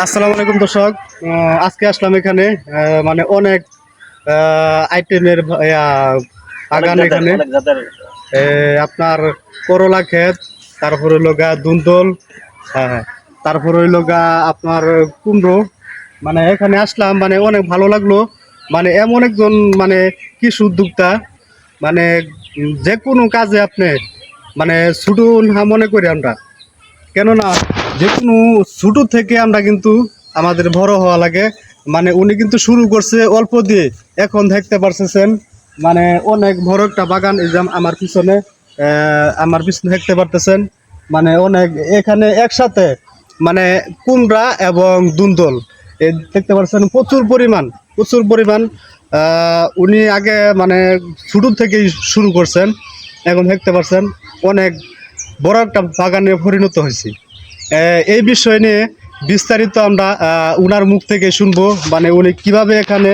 আসসালামু আলাইকুম দর্শক, আজকে আসলাম এখানে মানে অনেক আইটেমের বাগান। এখানে আপনার করলা ক্ষেত, তারপর হইল গা দুন্দল, হ্যাঁ, তারপর হইল গা আপনার কুমড়ো। মানে এখানে আসলাম, মানে অনেক ভালো লাগলো। মানে এমন একজন মানে কৃষি উদ্যোক্তা, মানে যে কোনো কাজে আপনি মানে ছোট না মনে করি আমরা, কেননা যে কোনো ছোট থেকে আমরা কিন্তু আমাদের বড় হওয়া লাগে। মানে উনি কিন্তু শুরু করছে অল্প দিয়ে, এখন দেখতে পারতেছেন মানে অনেক বড় একটা বাগান। এই যে আমার পিছনে দেখতে পারতেছেন, মানে অনেক এখানে একসাথে মানে কুমড়া এবং দুন্দল এই দেখতে পাচ্ছেন প্রচুর পরিমাণ। উনি আগে মানে ছোট থেকেই শুরু করছেন, এখন দেখতে পাচ্ছেন অনেক বড় একটা বাগানে পরিণত হয়েছে। এই বিষয় নিয়ে বিস্তারিত আমরা উনার মুখ থেকে শুনবো, মানে উনি কিভাবে এখানে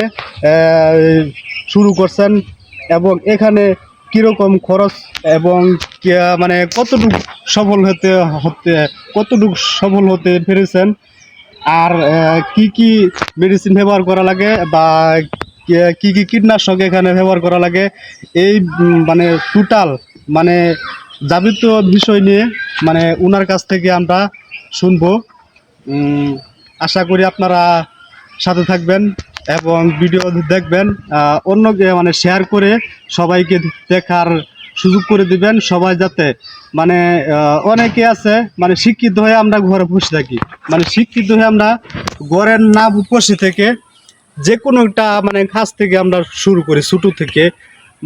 শুরু করছেন এবং এখানে কীরকম খরচ এবং মানে কতটুকু সফল হতে পেরেছেন, আর কি কি মেডিসিন ব্যবহার করা লাগে বা কি কি কীটনাশক এখানে ব্যবহার করা লাগে, এই মানে টোটাল মানে যাবতীয় বিষয় নিয়ে মানে ওনার কাছ থেকে আমরা শুনবো। আশা করি আপনারা সাথে থাকবেন এবং ভিডিও দেখবেন, অন্যকে মানে শেয়ার করে সবাইকে দেখার সুযোগ করে দিবেন, সবাই যাতে মানে অনেকে আছে মানে শিক্ষিত হয়ে আমরা ঘরে বসে থাকি, মানে শিক্ষিত হয়ে আমরা ঘরের না বসে থেকে যে কোনো একটা মানে কাজ থেকে আমরা শুরু করি ছোটো থেকে,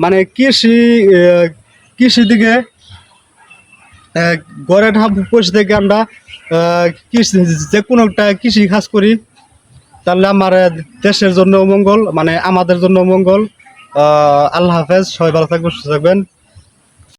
মানে কৃষি দিকে ঘরে বসে থেকে আমরা কৃষি যে কোনো একটা কৃষি কাজ করি, তাহলে আমার দেশের জন্য মঙ্গল, মানে আমাদের জন্য মঙ্গল। আল্লাহ হাফেজ, সবাই ভালো থাকবেন, সুস্থ থাকবেন।